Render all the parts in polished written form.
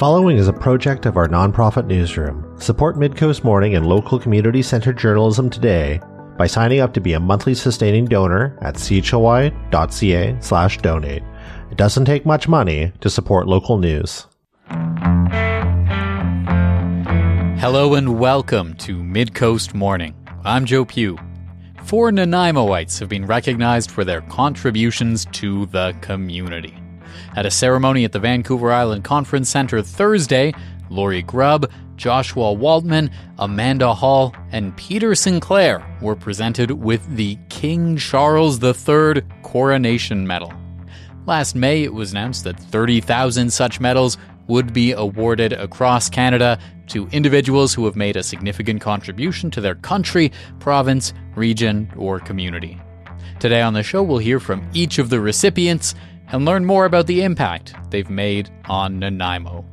following is a project of our nonprofit newsroom. Support Midcoast Morning and local community-centered journalism today by signing up to be a monthly sustaining donor at chly.ca/donate. It doesn't take much money to support local news. Hello and welcome to Midcoast Morning. I'm Joe Pugh. 4 Nanaimoites have been recognized for their contributions to the community. At a ceremony at the Vancouver Island Conference Centre Thursday, Laurie Grubb, Joshua Waltman, Amanda Hall, and Peter Sinclair were presented with the King Charles III Coronation Medal. Last May, it was announced that 30,000 such medals would be awarded across Canada to individuals who have made a significant contribution to their country, province, region, or community. Today on the show, we'll hear from each of the recipients and learn more about the impact they've made on Nanaimo.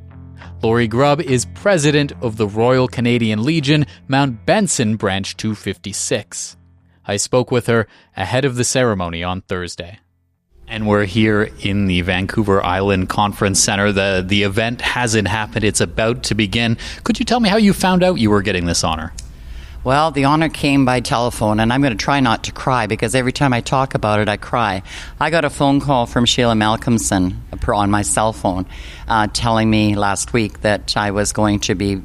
Laurie Grubb is president of the Royal Canadian Legion, Mount Benson Branch 256. I spoke with her ahead of the ceremony on Thursday. And we're here in the Vancouver Island Conference Centre. The event hasn't happened. It's about to begin. Could you tell me how you found out you were getting this honor? Well, the honor came by telephone, and I'm going to try not to cry because every time I talk about it, I cry. I got a phone call from Sheila Malcolmson on my cell phone telling me last week that I was going to be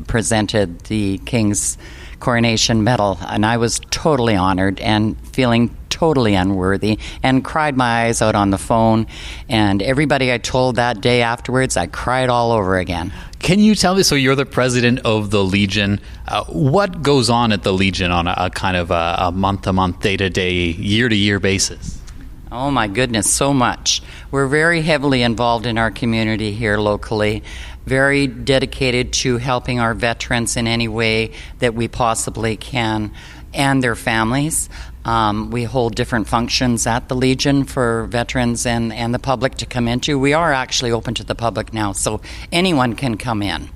presented the King's Coronation Medal, and I was totally honored and feeling totally unworthy and cried my eyes out on the phone. And everybody I told that day afterwards, I cried all over again. Can you tell me, so you're the president of the Legion, what goes on at the Legion on a kind of a month-to-month, day-to-day, year-to-year basis? Oh my goodness, so much. We're very heavily involved in our community here locally, very dedicated to helping our veterans in any way that we possibly can and their families. We hold different functions at the Legion for veterans and the public to come into. We are actually open to the public now, so anyone can come in.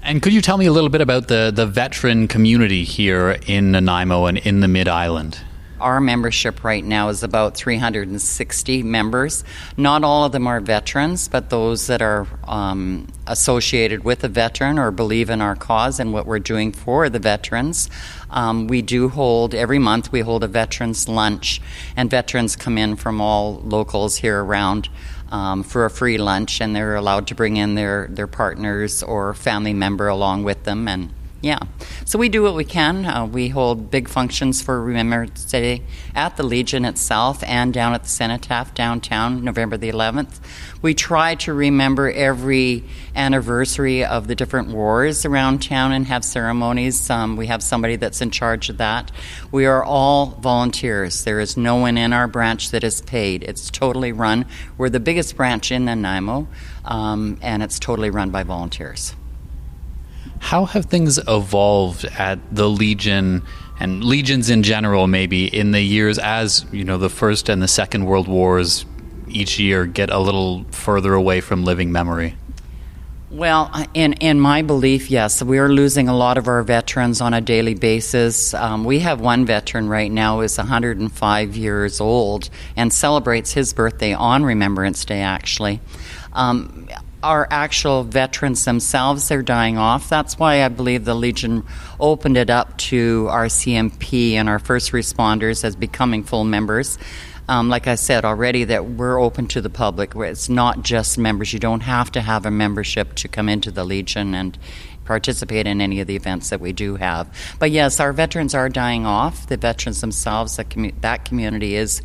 And could you tell me a little bit about the veteran community here in Nanaimo and in the Mid-Island? Our membership right now is about 360 members. Not all of them are veterans, but those that are associated with a veteran or believe in our cause and what we're doing for the veterans. We do hold, every month we hold a veterans lunch, and veterans come in from all locals here around for a free lunch, and they're allowed to bring in their partners or family member along with them. And yeah, so we do what we can. We hold big functions for Remembrance Day at the Legion itself and down at the Cenotaph downtown, November the 11th. We try to remember every anniversary of the different wars around town and have ceremonies. We have somebody that's in charge of that. We are all volunteers. There is no one in our branch that is paid. It's totally run. We're the biggest branch in Nanaimo, and it's totally run by volunteers. How have things evolved at the Legion and legions in general, maybe in the years as, you know, the First and the Second World Wars each year get a little further away from living memory? Well, in my belief, yes, we are losing a lot of our veterans on a daily basis. We have one veteran right now who is 105 years old and celebrates his birthday on Remembrance Day, actually. Our actual veterans themselves, they're dying off. That's why I believe the Legion opened it up to our CMP and our first responders as becoming full members. Like I said already, that we're open to the public. It's not just members. You don't have to have a membership to come into the Legion and participate in any of the events that we do have. But yes, our veterans are dying off. The veterans themselves, that community is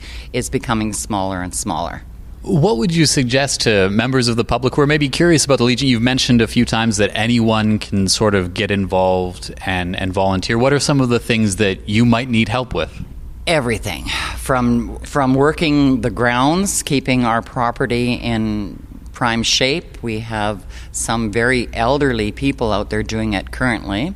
becoming smaller and smaller. What would you suggest to members of the public who are maybe curious about the Legion? You've mentioned a few times that anyone can sort of get involved and volunteer. What are some of the things that you might need help with? Everything. From working the grounds, keeping our property in prime shape. We have some very elderly people out there doing it currently.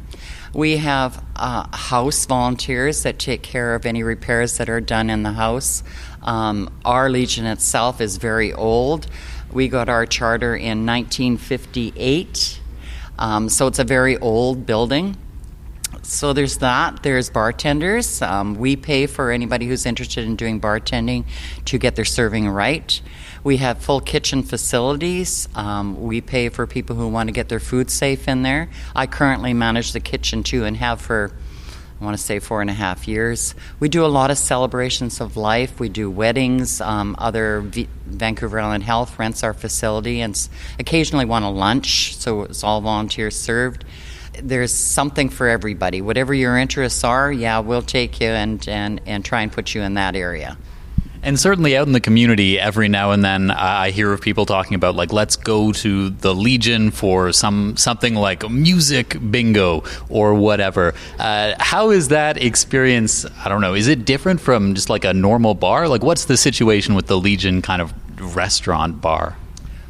We have house volunteers that take care of any repairs that are done in the house. Our Legion itself is very old. We got our charter in 1958, so it's a very old building. So there's that. There's bartenders. We pay for anybody who's interested in doing bartending to get their serving right. We have full kitchen facilities. We pay for people who want to get their food safe in there. I currently manage the kitchen too and have for, I want to say, 4.5 years. We do a lot of celebrations of life. We do weddings. Vancouver Island Health rents our facility and occasionally want a lunch, so it's all volunteer served. There's something for everybody. Whatever your interests are, we'll take you and try and put you in that area. And certainly out in the community, every now and then I hear of people talking about, like, let's go to the Legion for something like music bingo or whatever. How is that experience? I don't know. Is it different from just like a normal bar? Like, what's the situation with the Legion kind of restaurant bar?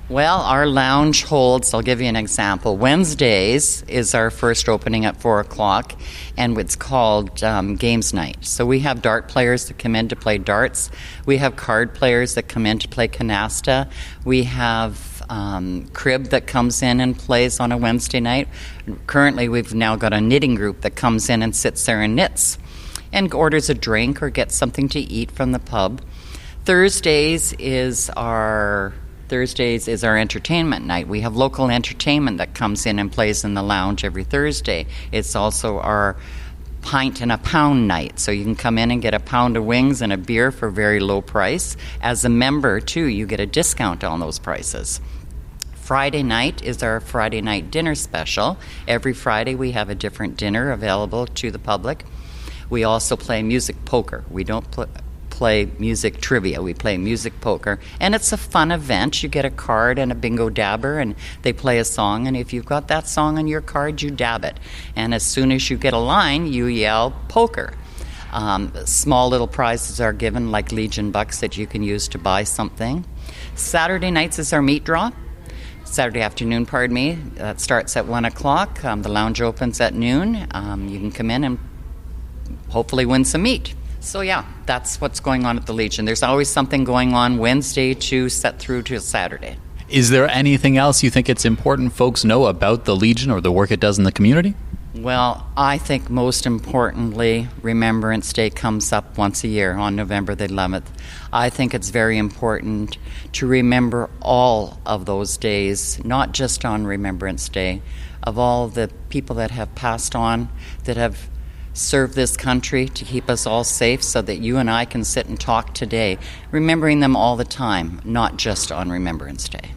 Well, our lounge holds, I'll give you an example. Wednesdays is our first opening at 4 o'clock, and it's called Games Night. So we have dart players that come in to play darts. We have card players that come in to play canasta. We have crib that comes in and plays on a Wednesday night. Currently, we've now got a knitting group that comes in and sits there and knits and orders a drink or gets something to eat from the pub. Thursdays is our entertainment night. We have local entertainment that comes in and plays in the lounge every Thursday. It's also our pint and a pound night. So you can come in and get a pound of wings and a beer for a very low price. As a member, too, you get a discount on those prices. Friday night is our Friday night dinner special. Every Friday we have a different dinner available to the public. We also play music poker. We don't play music trivia. We play music poker, and it's a fun event. You get a card and a bingo dabber, and they play a song, and if you've got that song on your card, you dab it. And as soon as you get a line, you yell poker. Small little prizes are given, like Legion bucks that you can use to buy something. Saturday nights is our meat draw. Saturday afternoon, that starts at 1 o'clock. The lounge opens at noon. You can come in and hopefully win some meat. So that's what's going on at the Legion. There's always something going on Wednesday to set through to Saturday. Is there anything else you think it's important folks know about the Legion or the work it does in the community? Well, I think most importantly, Remembrance Day comes up once a year on November the 11th. I think it's very important to remember all of those days, not just on Remembrance Day, of all the people that have passed on, that have serve this country to keep us all safe so that you and I can sit and talk today, remembering them all the time, not just on Remembrance Day.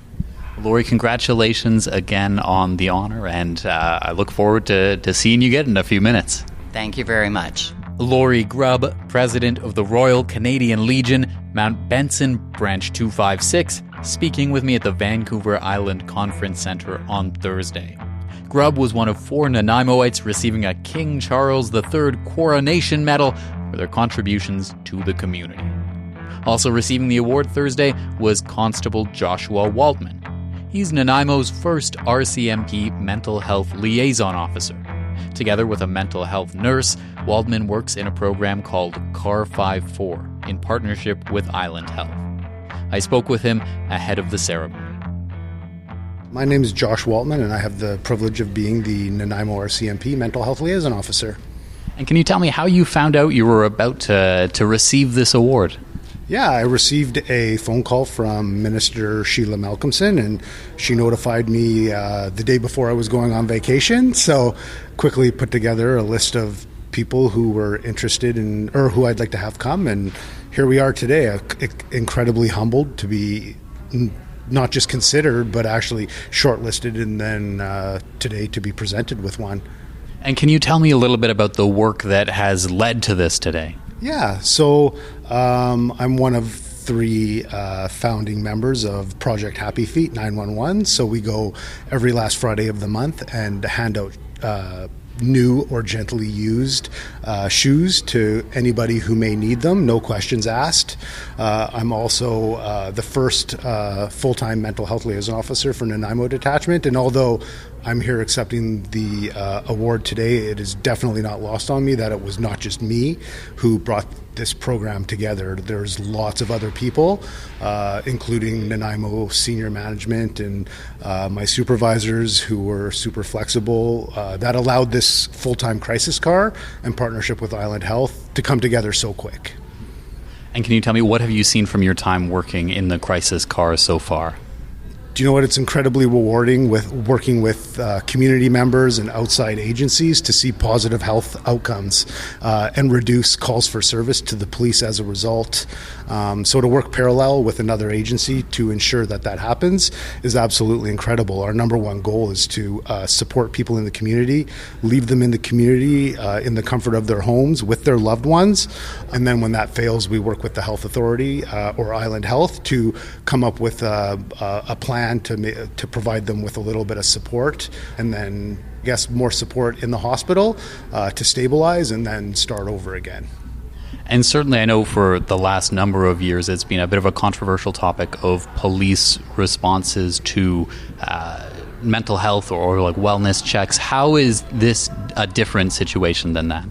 Laurie, congratulations again on the honor, and I look forward to seeing you get in a few minutes. Thank you very much. Laurie Grubb, President of the Royal Canadian Legion, Mount Benson, Branch 256, speaking with me at the Vancouver Island Conference Centre on Thursday. Grubb was one of 4 Nanaimoites receiving a King Charles III Coronation Medal for their contributions to the community. Also receiving the award Thursday was Constable Joshua Waltman. He's Nanaimo's first RCMP Mental Health Liaison Officer. Together with a mental health nurse, Waltman works in a program called CAR 54 in partnership with Island Health. I spoke with him ahead of the ceremony. My name is Josh Waltman, and I have the privilege of being the Nanaimo RCMP Mental Health Liaison Officer. And can you tell me how you found out you were about to receive this award? Yeah, I received a phone call from Minister Sheila Malcolmson, and she notified me the day before I was going on vacation, so quickly put together a list of people who were interested in, or who I'd like to have come, and here we are today, incredibly humbled to be not just considered, but actually shortlisted, and then today to be presented with one. And can you tell me a little bit about the work that has led to this today? Yeah, so I'm one of 3 founding members of Project Happy Feet 911. So we go every last Friday of the month and hand out new or gently used shoes to anybody who may need them, no questions asked. I'm also the first full-time mental health liaison officer for Nanaimo Detachment, and although I'm here accepting the award today. It is definitely not lost on me that it was not just me who brought this program together. There's lots of other people, including Nanaimo senior management and my supervisors who were super flexible, that allowed this full-time crisis car in partnership with Island Health to come together so quick. And can you tell me, what have you seen from your time working in the crisis car so far? Do you know what? It's incredibly rewarding with working with community members and outside agencies to see positive health outcomes and reduce calls for service to the police as a result. So to work parallel with another agency to ensure that that happens is absolutely incredible. Our number one goal is to support people in the community, leave them in the community in the comfort of their homes with their loved ones. And then when that fails, we work with the health authority or Island Health to come up with a plan to provide them with a little bit of support, and then I guess more support in the hospital to stabilize and then start over again. And certainly I know for the last number of years it's been a bit of a controversial topic of police responses to mental health or like wellness checks. How is this a different situation than that?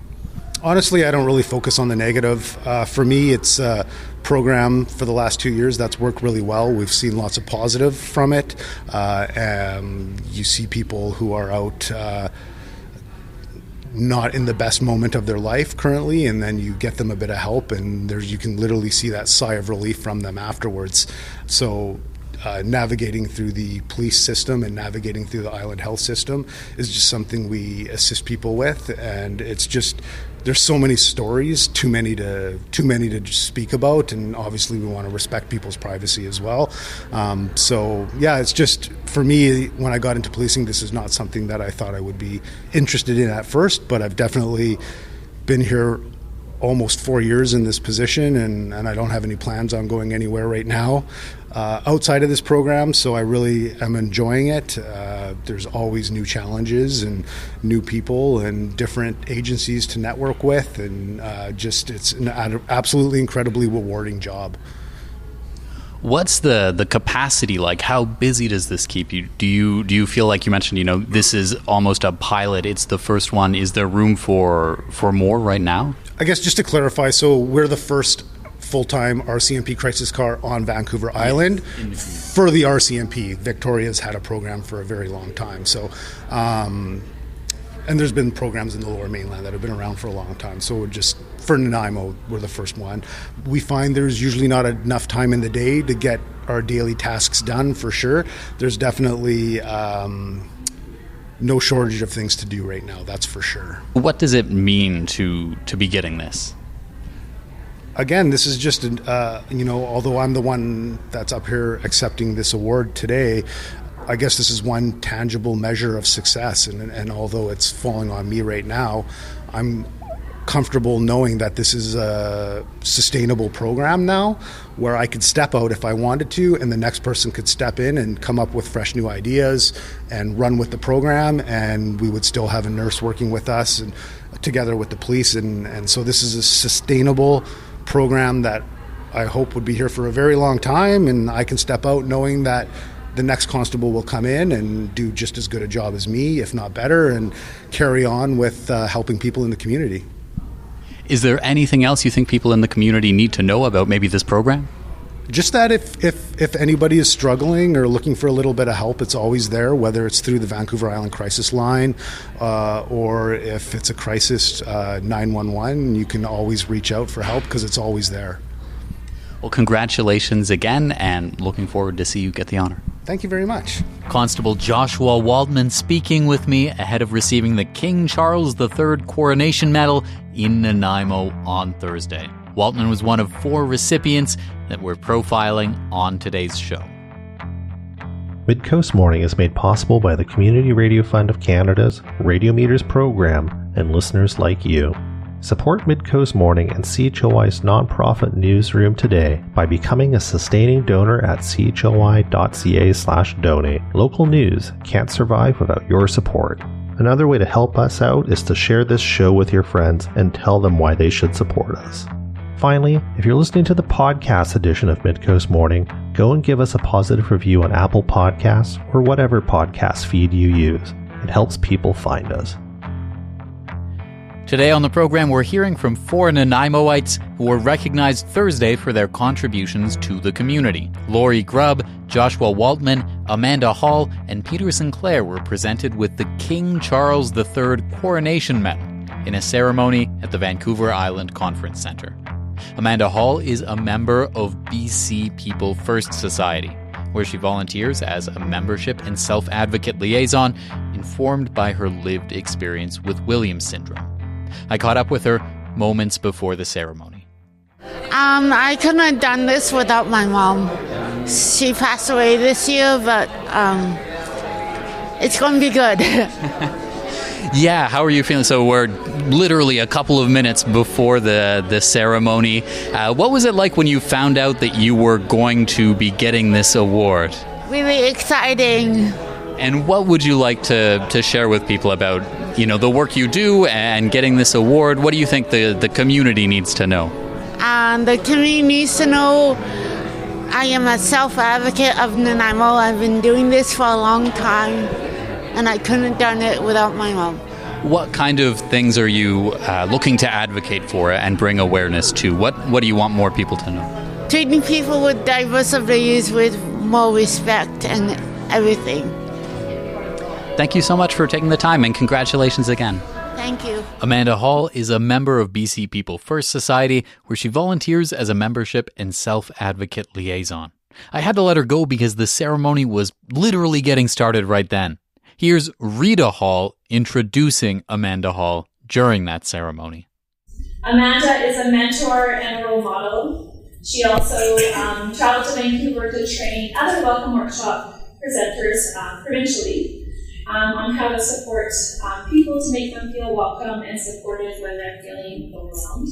Honestly, I don't really focus on the negative. For me, it's a program for the last 2 years that's worked really well. We've seen lots of positive from it. You see people who are out not in the best moment of their life currently, and then you get them a bit of help, and you can literally see that sigh of relief from them afterwards. So navigating through the police system and navigating through the Island Health system is just something we assist people with, and it's just there's so many stories, too many to speak about, and obviously we want to respect people's privacy as well. So yeah, it's just for me, when I got into policing, this is not something that I thought I would be interested in at first, but I've definitely been here almost 4 years in this position, and I don't have any plans on going anywhere right now outside of this program, so I really am enjoying it. There's always new challenges and new people and different agencies to network with, and it's an absolutely incredibly rewarding job. What's the capacity like? How busy does this keep you? Do you feel like you mentioned, this is almost a pilot, it's the first one. Is there room for more right now? I guess just to clarify, so we're the first full-time RCMP crisis car on Vancouver Island for the RCMP. Victoria's had a program for a very long time. So, and there's been programs in the Lower Mainland that have been around for a long time. So for Nanaimo, we're the first one. We find there's usually not enough time in the day to get our daily tasks done, for sure. There's definitely no shortage of things to do right now, that's for sure. What does it mean to be getting this? Again, this is just, although I'm the one that's up here accepting this award today, I guess this is one tangible measure of success. And although it's falling on me right now, I'm comfortable knowing that this is a sustainable program now where I could step out if I wanted to, and the next person could step in and come up with fresh new ideas and run with the program, and we would still have a nurse working with us and together with the police. And so this is a sustainable program that I hope would be here for a very long time, and I can step out knowing that the next constable will come in and do just as good a job as me, if not better, and carry on with helping people in the community. Is there anything else you think people in the community need to know about maybe this program? Just that if anybody is struggling or looking for a little bit of help, it's always there, whether it's through the Vancouver Island Crisis Line or if it's a crisis 911, you can always reach out for help because it's always there. Well, congratulations again, and looking forward to see you get the honor. Thank you very much. Constable Joshua Waltman speaking with me ahead of receiving the King Charles III Coronation Medal in Nanaimo on Thursday. Waltman was one of 4 recipients that we're profiling on today's show. Midcoast Morning is made possible by the Community Radio Fund of Canada's Radio Meters program and listeners like you. Support Midcoast Morning and CHLY's nonprofit newsroom today by becoming a sustaining donor at chly.ca/donate. Local news can't survive without your support. Another way to help us out is to share this show with your friends and tell them why they should support us. Finally, if you're listening to the podcast edition of Midcoast Morning, go and give us a positive review on Apple Podcasts or whatever podcast feed you use. It helps people find us. Today on the program, we're hearing from 4 Nanaimoites who were recognized Thursday for their contributions to the community. Laurie Grubb, Joshua Waltman, Amanda Hall, and Peter Sinclair were presented with the King Charles III Coronation Medal in a ceremony at the Vancouver Island Conference Centre. Amanda Hall is a member of BC People First Society, where she volunteers as a membership and self-advocate liaison, informed by her lived experience with Williams syndrome. I caught up with her moments before the ceremony. I couldn't have done this without my mom. She passed away this year, but it's going to be good. Yeah, how are you feeling? So we're literally a couple of minutes before the ceremony. What was it like when you found out that you were going to be getting this award? Really exciting. And what would you like to share with people about, the work you do and getting this award? What do you think the community needs to know? The community needs to know I am a self-advocate of Nanaimo. I've been doing this for a long time, and I couldn't have done it without my mom. What kind of things are you looking to advocate for and bring awareness to? What do you want more people to know? Treating people with diverse abilities with more respect and everything. Thank you so much for taking the time, and congratulations again. Thank you. Amanda Hall is a member of BC People First Society, where she volunteers as a membership and self-advocate liaison. I had to let her go because the ceremony was literally getting started right then. Here's Rita Hall introducing Amanda Hall during that ceremony. Amanda is a mentor and a role model. She also traveled to Vancouver to train other Welcome Workshop presenters provincially on how to support people to make them feel welcome and supported when they're feeling overwhelmed.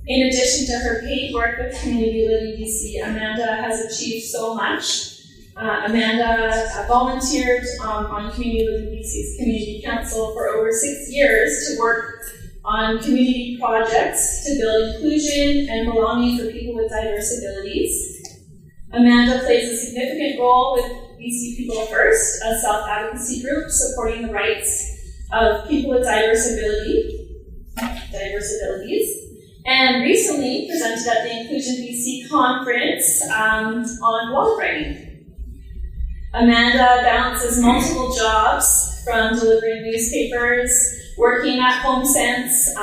In addition to her paid work with Community Living BC, Amanda has achieved so much. Amanda volunteered on Community Living BC's Community Council for over 6 years to work on community projects to build inclusion and belonging for people with diverse abilities. Amanda plays a significant role with BC People First, a self-advocacy group supporting the rights of people with diverse abilities, and recently presented at the Inclusion BC conference on wall writing. Amanda balances multiple jobs, from delivering newspapers, working at HomeSense,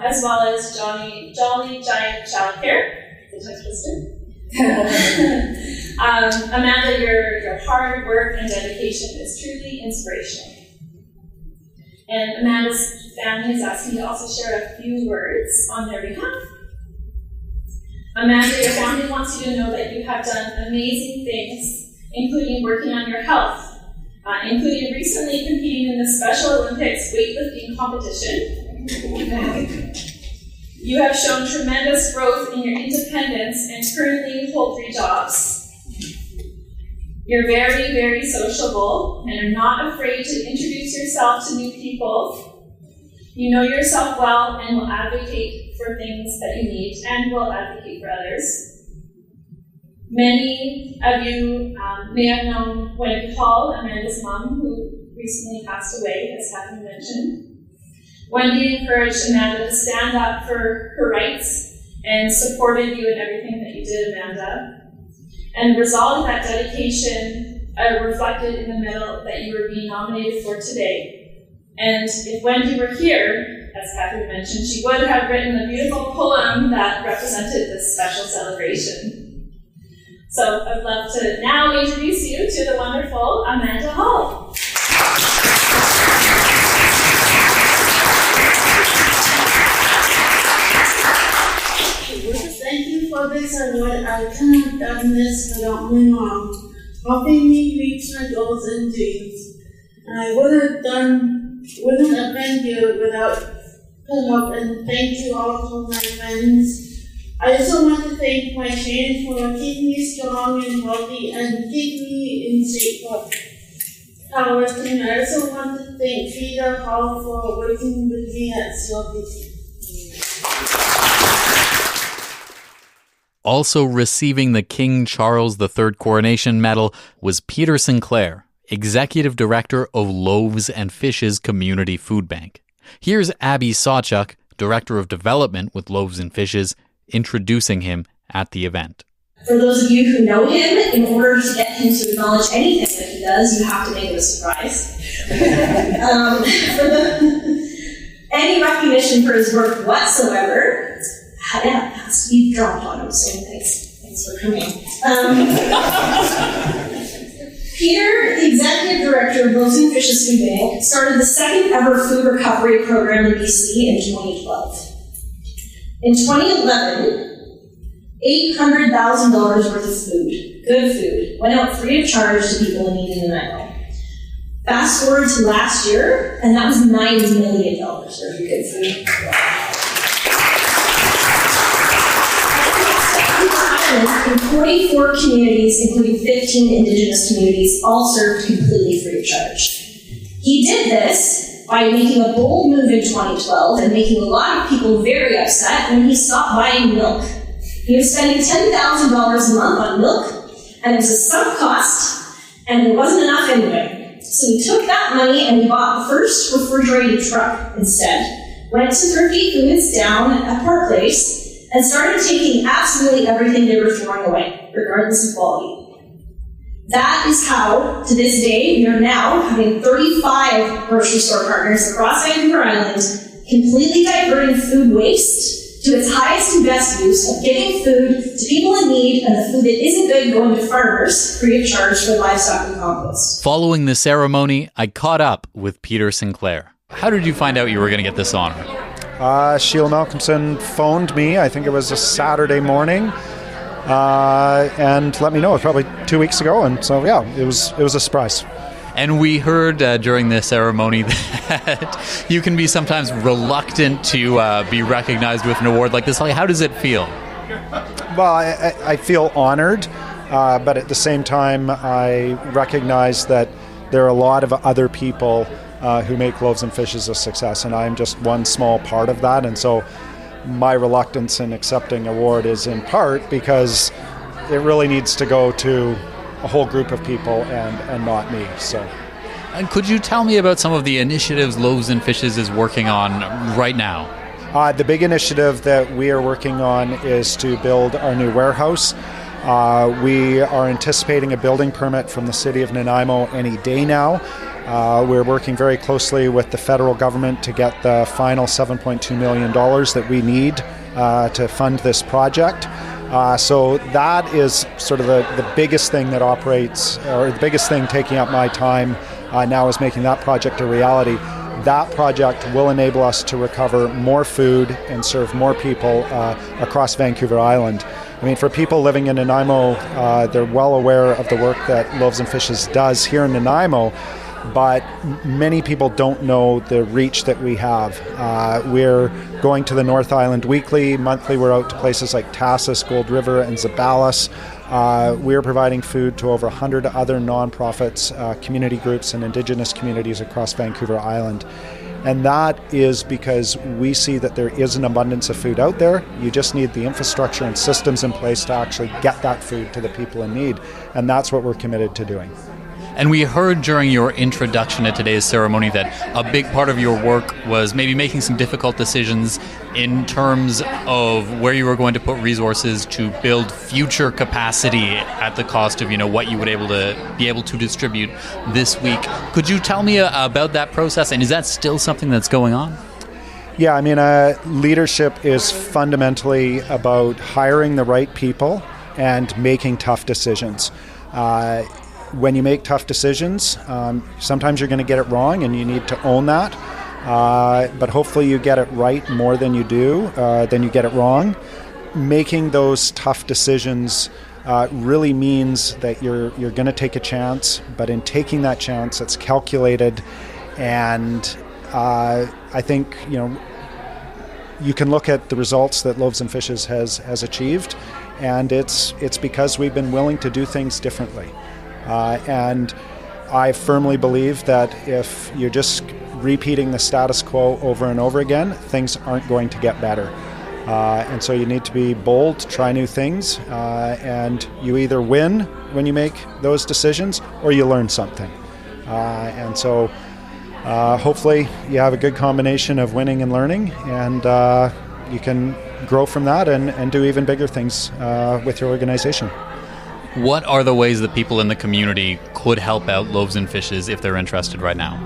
as well as Jolly Giant Childcare. The tongue twister. Amanda, your hard work and dedication is truly inspirational. And Amanda's family has asked me to also share a few words on their behalf. Amanda, your family wants you to know that you have done amazing things, including working on your health, including recently competing in the Special Olympics weightlifting competition. You have shown tremendous growth in your independence and currently hold 3 jobs. You're very, very sociable and are not afraid to introduce yourself to new people. You know yourself well and will advocate for things that you need and will advocate for others. Many of you may have known Wendy Hall, Amanda's mom, who recently passed away, as Catherine mentioned. Wendy encouraged Amanda to stand up for her rights and supported you in everything that you did, Amanda. And the result of that dedication reflected in the medal that you were being nominated for today. And if Wendy were here, as Catherine mentioned, she would have written a beautiful poem that represented this special celebration. So I'd love to now introduce you to the wonderful Amanda Hall. Thank you for this award. I couldn't have done this without my mom helping me reach my goals and dreams. And I wouldn't have been here without her help. And thank you all for my friends. I also want to thank my parents for keeping me strong and healthy and keeping me in shape for powerlifting. I also want to thank Peter Hall for working with me at CHLY. Also receiving the King Charles III Coronation Medal was Peter Sinclair, Executive Director of Loaves and Fishes Community Food Bank. Here's Abby Sawchuk, Director of Development with Loaves and Fishes, introducing him at the event. For those of you who know him, in order to get him to acknowledge anything that he does, you have to make it a surprise. Any recognition for his work whatsoever, yeah, has to be dropped on him, so thanks for coming. Peter, the Executive Director of Loaves and Fishes Food Bank, started the second ever food recovery program in BC in 2012. In 2011, $800,000 worth of food, good food, went out free of charge to people in need in Nanaimo. Fast forward to last year, and that was $9 million worth of good food. In 44 communities, including 15 Indigenous communities, all served completely free of charge. He did this by making a bold move in 2012 and making a lot of people very upset when he stopped buying milk. He was spending $10,000 a month on milk, and it was a sunk cost, and there wasn't enough anyway. So he took that money and he bought the first refrigerated truck instead, went to Thrifty Foods down at Park Place, and started taking absolutely everything they were throwing away, regardless of quality. That is how, to this day, we are now having 35 grocery store partners across Vancouver Island completely diverting food waste to its highest and best use of giving food to people in need, and the food that isn't good going to farmers free of charge for livestock and compost. Following the ceremony, I caught up with Peter Sinclair. How did you find out you were going to get this honor? CHLY Malcolmson phoned me, I think it was a Saturday morning, and let me know. It was probably 2 weeks ago, and so yeah, it was a surprise. And we heard during the ceremony that you can be sometimes reluctant to be recognized with an award like this. How does it feel? Well, I feel honored, but at the same time, I recognize that there are a lot of other people who make Loaves and Fishes a success, and I'm just one small part of that. And so my reluctance in accepting award is in part because it really needs to go to a whole group of people and not me. So, and could you tell me about some of the initiatives Loaves and Fishes is working on right now? The big initiative that we are working on is to build our new warehouse. We are anticipating a building permit from the city of Nanaimo any day now. We're working very closely with the federal government to get the final $7.2 million that we need to fund this project. So that is sort of the biggest thing that operates, or the biggest thing taking up my time now is making that project a reality. That project will enable us to recover more food and serve more people across Vancouver Island. I mean, for people living in Nanaimo, they're well aware of the work that Loaves and Fishes does here in Nanaimo, but many people don't know the reach that we have. We're going to the North Island weekly, monthly we're out to places like Tassus, Gold River, and Zabalas. We're providing food to over 100 other nonprofits, community groups, and Indigenous communities across Vancouver Island. And that is because we see that there is an abundance of food out there. You just need the infrastructure and systems in place to actually get that food to the people in need. And that's what we're committed to doing. And we heard during your introduction at today's ceremony that a big part of your work was maybe making some difficult decisions in terms of where you were going to put resources to build future capacity at the cost of, what you would be able to distribute this week. Could you tell me about that process, and is that still something that's going on? Yeah, I mean, leadership is fundamentally about hiring the right people and making tough decisions. When you make tough decisions, sometimes you're going to get it wrong, and you need to own that. But hopefully you get it right more than you get it wrong. Making those tough decisions really means that you're going to take a chance, but in taking that chance, it's calculated. And I think you can look at the results that Loaves and Fishes has achieved, and it's because we've been willing to do things differently. And I firmly believe that if you're just repeating the status quo over and over again, things aren't going to get better. And so you need to be bold, try new things, and you either win when you make those decisions or you learn something. And so hopefully you have a good combination of winning and learning, and you can grow from that and do even bigger things with your organization. What are the ways that people in the community could help out Loaves and Fishes if they're interested right now?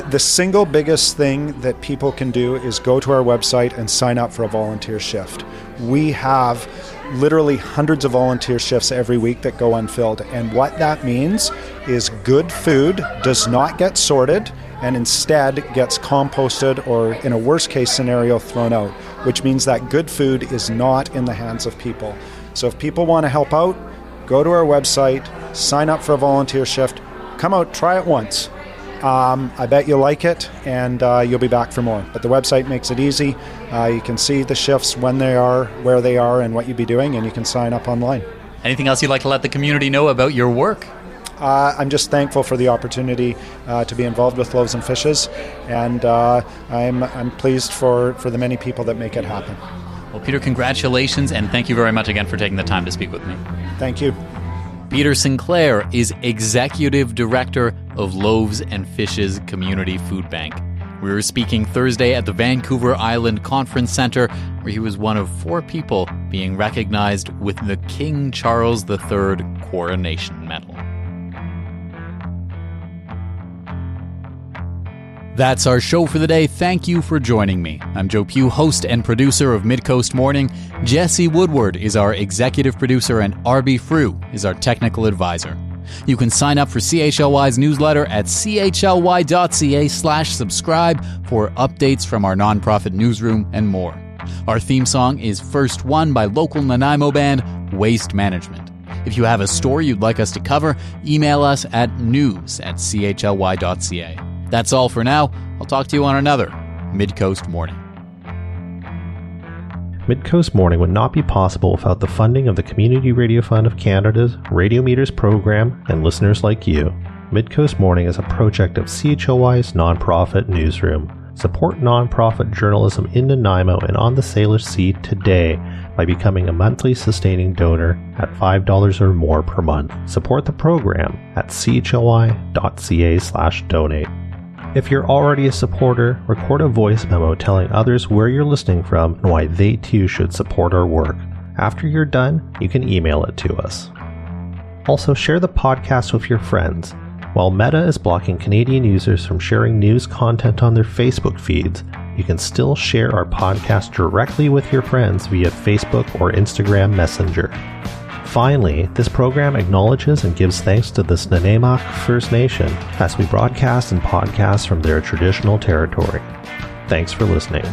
The single biggest thing that people can do is go to our website and sign up for a volunteer shift. We have literally hundreds of volunteer shifts every week that go unfilled, and what that means is good food does not get sorted and instead gets composted or, in a worst case scenario, thrown out, which means that good food is not in the hands of people. So if people want to help out, go to our website, sign up for a volunteer shift, come out, try it once. I bet you'll like it, and you'll be back for more. But the website makes it easy. You can see the shifts, when they are, where they are, and what you'd be doing, and you can sign up online. Anything else you'd like to let the community know about your work? I'm just thankful for the opportunity to be involved with Loaves and Fishes, and I'm pleased for the many people that make it happen. Well, Peter, congratulations, and thank you very much again for taking the time to speak with me. Thank you. Peter Sinclair is Executive Director of Loaves and Fishes Community Food Bank. We were speaking Thursday at the Vancouver Island Conference Centre, where he was one of 4 people being recognized with the King Charles III Coronation Medal. That's our show for the day. Thank you for joining me. I'm Joe Pugh, host and producer of Midcoast Morning. Jesse Woodward is our executive producer, and Arby Frew is our technical advisor. You can sign up for CHLY's newsletter at chly.ca/subscribe for updates from our nonprofit newsroom and more. Our theme song is First One by local Nanaimo band Waste Management. If you have a story you'd like us to cover, email us at news@chly.ca. That's all for now. I'll talk to you on another Midcoast Morning. Midcoast Morning would not be possible without the funding of the Community Radio Fund of Canada's Radio Meters program and listeners like you. Midcoast Morning is a project of CHLY's nonprofit newsroom. Support nonprofit journalism in Nanaimo and on the Salish Sea today by becoming a monthly sustaining donor at $5 or more per month. Support the program at chly.ca/donate. If you're already a supporter, record a voice memo telling others where you're listening from and why they too should support our work. After you're done, you can email it to us. Also, share the podcast with your friends. While Meta is blocking Canadian users from sharing news content on their Facebook feeds, you can still share our podcast directly with your friends via Facebook or Instagram Messenger. Finally, this program acknowledges and gives thanks to the Nanaimo First Nation as we broadcast and podcast from their traditional territory. Thanks for listening.